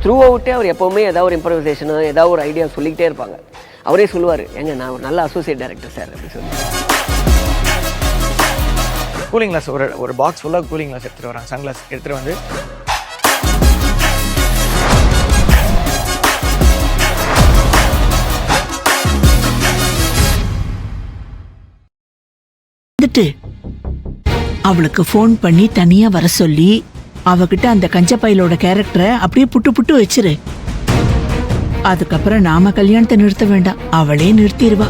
Through அவுட்டே அவர் எப்போவுமே ஏதாவது ஒரு இம்ப்ரவைசேஷனோ ஏதாவது ஒரு ஐடியா சொல்லிக்கிட்டே இருப்பாங்க. அவரே சொல்லுவார், எங்க நான் ஒரு நல்ல அசோசியேட் டைரக்டர் சார் அப்படின்னு சொல்லி. கூலிங் கிளாஸ் ஒரு பாக்ஸ் ஃபுல்லாக கூலிங் கிளாஸ் எடுத்துகிட்டு வராங்க. சன்கிளாஸ் எடுத்துகிட்டு வந்து அவளுக்கு ஃபோன் பண்ணி தனியா வர சொல்லி அவகிட்ட அந்த கஞ்சப்பையிலோட கேரக்டரை அப்படியே புட்டு புட்டு வச்சிரு. அதுக்கப்புறம் நாம கல்யாணத்தை நிறுத்த வேண்டாம், அவளே நிறுத்திடுவா.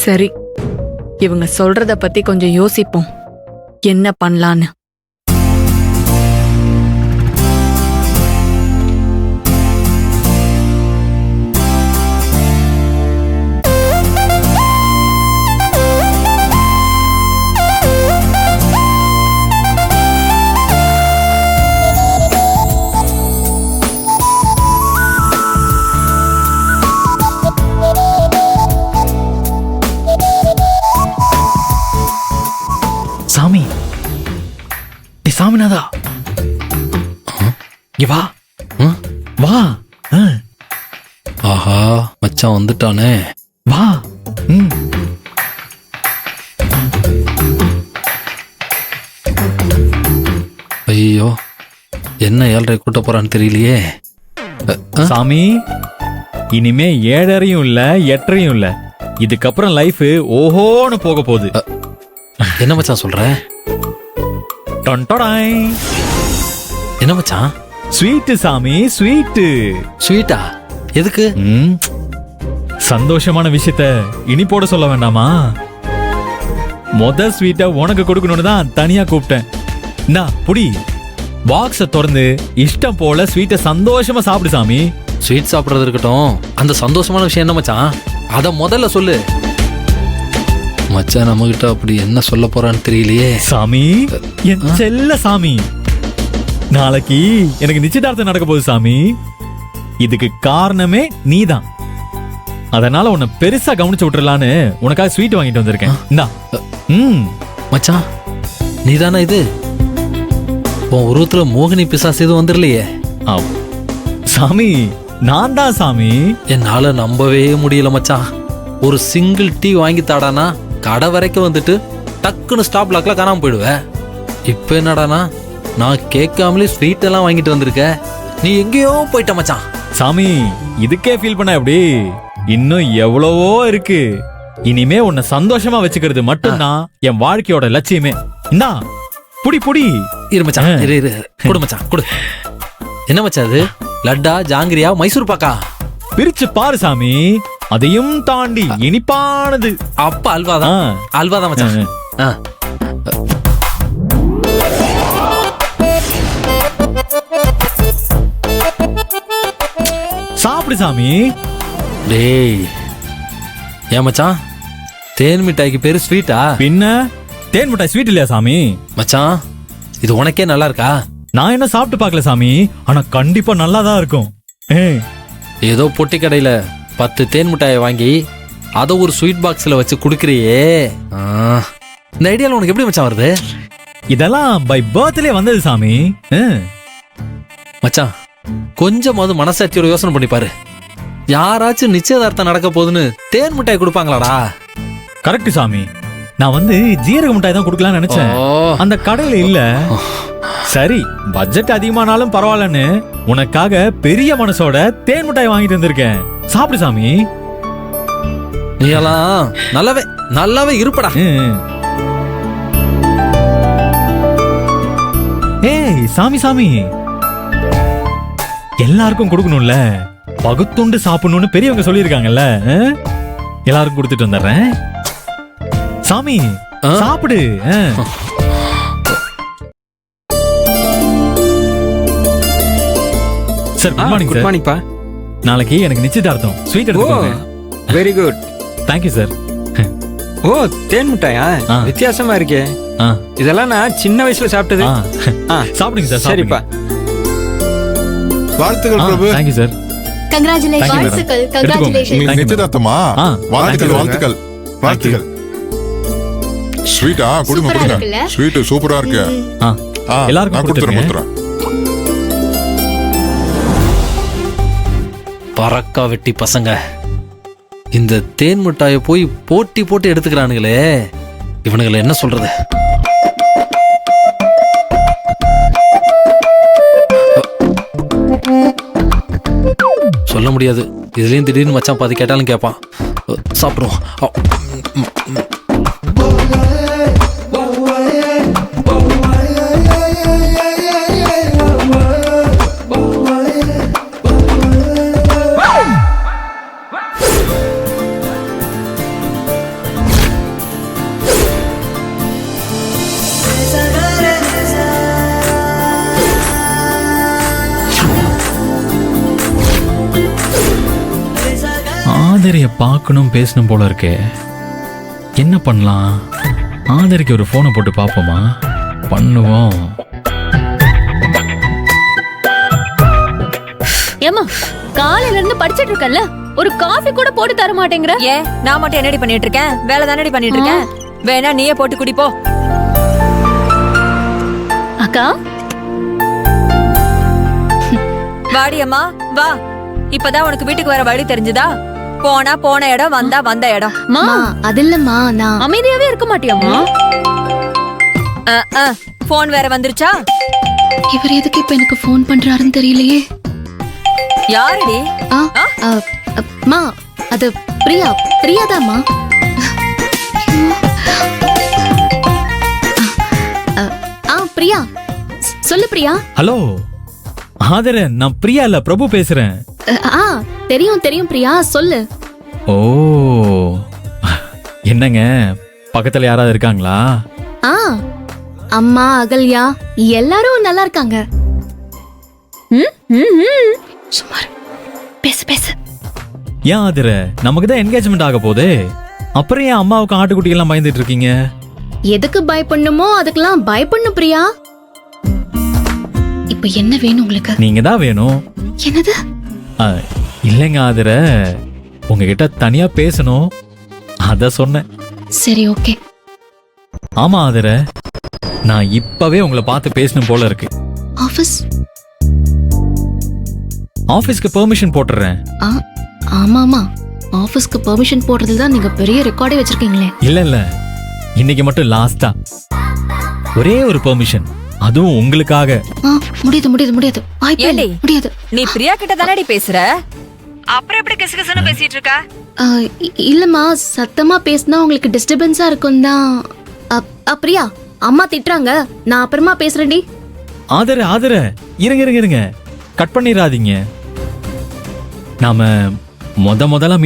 சரி, இவங்க சொல்றத பத்தி கொஞ்சம் யோசிப்போம், என்ன பண்ணலான்னு. சாமி, சாமிநாதா, வா வா. ஆஹா, மச்சான் வந்துட்டானே, வா. ஐயோ, என்ன 7:30 கூட்ட போறான்னு தெரியலையே. சாமி, இனிமே 7:30 இல்ல 8:30 இல்ல, இதுக்கப்புறம் லைஃப் ஓஹோன்னு போக போகுது. என்ன மச்சான் சொல்ற? என்ன மச்சான்? ஸ்வீட்டு சாமி, ஸ்வீட்டு. ஸ்வீட்டா? எதுக்கு? சந்தோஷமான விஷயத்த இனி போட சொல்ல வேண்டாமா? ஸ்வீட்டை உனக்கு கொடுக்கணும்னு தான் தனியா கூப்பிட்டேன். இந்தா புடி, பாக்ஸ திறந்து இஷ்டம் போல ஸ்வீட்டை சந்தோஷமா சாப்பிடு சாமி. ஸ்வீட் சாப்பிடுறது இருக்கட்டும், அந்த சந்தோஷமான விஷயம் என்ன மச்சான்? அத முதல்ல சொல்லு. மச்சான் நம்மகிட்ட அப்படி என்ன சொல்ல போறான்னு தெரியலையே. சாமி, என் செல்ல சாமி, நாளைக்கு எனக்கு நிச்சயதார்த்தம் நடக்க போகுது சாமி. இதுக்கு காரணமே நீதான். அதனால உன்னை பெருசா கவனிச்சு விட்டுறலான்னு உனக்காக ஸ்வீட் வாங்கிட்டு வந்திருக்கேன். இந்தா. மச்சான், நீதானா இது? உன் உருவத்துல மோகினி பிசாசு எதுவும் வந்துடலையே? சாமி, நான் தான் சாமி. என்னால நம்பவே முடியல மச்சான். ஒரு சிங்கிள் டீ வாங்கி தாடானா கடை வரைக்கும் வந்துட்டு டக்குன்னு ஸ்டாப் லாக்ல காணாம போயிடுவேன். இப்ப என்னடானா நான் கேட்காமலே ஸ்வீட் எல்லாம் வாங்கிட்டு வந்திருக்க. நீ எங்கேயோ போயிட்ட மச்சான். சாமி, இதுக்கே ஃபீல் பண்ண எப்படி? இன்னும் எவ்வளவோ இருக்கு. இனிமே உன்னை சந்தோஷமா வச்சுக்கிறது மட்டும்தான் என் வாழ்க்கையோட லட்சியமே. இந்தா புடி புடி. இரு மச்சான், இரு குடு மச்சான், குடு. என்ன மச்சான் அது? லட்டா, ஜாங்கிரியா, மைசூர் பாக்கா? பிரிச்சு பாரு சாமி, அதையும் தாண்டி இனிப்பானது. அப்ப அல்வாதான். அல்வாதான் மச்சான். சாப்பிடு சாமி. டேய், ஏன் மச்சான், தேன் மிட்டாய்க்கு பேரு ஸ்வீட்டா? பின்ன தேன் மிட்டாய் ஸ்வீட் இல்லையா சாமி? மச்சான், இது உனக்கே நல்லா இருக்கா? நான் என்ன சாப்பிட்டு பார்க்கல சாமி, ஆனா கண்டிப்பா நல்லா தான் இருக்கும். ஏதோ பொட்டி கடையில 10 தேன் மிட்டாயை வாங்கி அதை ஒரு ஸ்வீட் பாக்ஸ்ல வச்சு குடுக்கறியே, இந்த ஐடியால உனக்கு எப்படி மச்சான் வருது? இதெல்லாம் பை பர்த்லே வந்தது சாமி. மச்சான், கொஞ்சமாவது மனசாட்சியோட யோசனை பண்ணி பாரு. யாராச்சும் நிச்சயதார்த்தம் நடக்க போகுதுன்னு தேன் மிட்டாய் கொடுப்பாங்களாடா? கரெக்ட் சாமி. நான் ஜீரக மிட்டாய் தான் கொடுக்கலாம்னு நினைச்சேன், அந்த கடையில இல்ல. சரி, பட்ஜெட் அதிகமானாலும் பரவாயில்லன்னு உனக்காக பெரிய மனசோட தேன் மிட்டாய் வாங்கிட்டு வந்திருக்கேன். சாப்பிடு சாமி. நீ எல்லாம் நல்லாவே இருப்படா. ஏய் சாமி சாமி, எல்லாருக்கும் கொடுக்கணும்ல, பகுத்துண்டு சாப்பிடணும்னு பெரியவங்க சொல்லியிருக்காங்கல்ல. எல்லாருக்கும் கொடுத்துட்டு வந்துடுறேன். சாமி சாப்பிடு. Sir, good morning. Good morning பா. நாளைக்கு எனக்கு நிச்சயதார்த்தம். ஸ்வீட் எடுத்துக்கோங்க. Very good. Thank you sir. ஓ, தேன் மிட்டாயா? வித்தியாசமா இருக்கே. இதெல்லாம் நான் சின்ன வயசுல சாப்பிட்டது. சாப்பிடுங்க சார். சரிப்பா. வாழ்த்துக்கள் பிரபு. Thank you sir. நிச்சயதார்த்தமா? வாழ்த்துக்கள் வாழ்த்துக்கள் வாழ்த்துக்கள். ஸ்வீட்டா கொடுங்க சூப்பரா கொடுங்க இருக்குல்ல? ஸ்வீட் சூப்பரா இருக்கு ஆ, ஆ, எல்லாருக்கும் நான் கொடுத்துறேன் கொடுத்துருங்க. பறக்கா வெட்டி பசங்க இந்த தேன் மிட்டாயை போய் போட்டி போட்டு எடுத்துக்கிறானுங்களே, இவனுங்களை என்ன சொல்றது? சொல்ல முடியாது. இதுலயும் திடீர்னு மச்சான் பாதி கேட்டாலும் கேட்பான். சாப்பிடுவோம். ஆதரிய பார்க்கணும் பேசணும் போல இருக்கே. என்ன பண்ணலாம்? ஆதரிக்கு ஒரு போனை போட்டு பார்ப்போமா? பண்ணுவோம். ஏமா காலையில இருந்து படிச்சிட்டு இருக்கல, ஒரு காஃபி கூட போட்டு தர மாட்டேங்கிற. ஏன் நான் மட்டும் என்னடி பண்ணிட்டு இருக்கேன்? வேலை தானடி பண்ணிட்டு இருக்கேன். வேணா நீயே போட்டு குடிப்போ. அக்கா வாடி அம்மா வா. இப்பதான் உனக்கு வீட்டுக்கு வர வழி தெரிஞ்சுதா? போனா போன இடம், வந்தா வந்த இடம். மா அது இல்லம்மா, நான் அமைதியாவே இருக்க மாட்டியாமா? போன் வேற வந்துருச்சா? இவர் எதுக்கு இப்ப எனக்கு ஃபோன் பண்றாருன்னு தெரியலையே. யாருடி? மா அது பிரியா. பிரியாதாம்மா. பிரியா சொல்லு பிரியா. ஹலோ ஆதர, நான் பிரியா இல்ல பிரபு பேசுறேன். தெரியும் தெரியும் பிரியா, சொல்லு. ஓ, என்னங்க பக்கத்துல யாராவது இருக்காங்களா? அம்மா அகல்யா எல்லாரும் நல்லா இருக்காங்க. சுமார் பேசு பேசு. ஏன் ஆதர, நமக்கு தான் என்கேஜ்மெண்ட் ஆக போகுது. அப்புறம் ஏன் அம்மாவுக்கு ஆட்டுக்குட்டி எல்லாம் பயந்துட்டு இருக்கீங்க? எதுக்கு பயப்படணுமோ அதுக்கெல்லாம் பயப்படணும் பிரியா. இப்ப என்ன வேணும் உங்களுக்கு? நீங்க தான் வேணும். என்னது? இல்லைங்க ஆதர, உங்ககிட்ட தனியா பேசணும், அத சொன்னேன். சரி ஓகே. ஆமா ஆதர, நான் இப்பவே உங்களை பார்த்து பேசணும் போல இருக்கு. ஆபீஸ்க்கு பெர்மிஷன் போட்டுறேன். ஆமா ஆமா, ஆபீஸ்க்கு பெர்மிஷன் போடுறதுல தான் நீங்க பெரிய ரெக்கார்டே வச்சிருக்கீங்களே. இல்ல இன்னைக்கு மட்டும் லாஸ்டா ஒரே ஒரு பெர்மிஷன், அதுவும் உங்களுக்காக. முடியாது முடியாது முடியாது, ஏண்டி? முடியாது. நீ பிரியா கிட்ட தானடி பேசுற? அப்புறம் எப்படி கிசுகிசுன்னு பேசிட்டு இருக்க? இல்லம்மா, சத்தமா பேசினா உங்களுக்கு டிஸ்டர்பன்ஸா இருக்கும் தான். பிரியா அம்மா திட்டுறாங்க, நான் அப்புறமா பேசுறேன்டி. ஆதர இருங்க, கட் பண்ணிடாதீங்க. நாம முதல்ல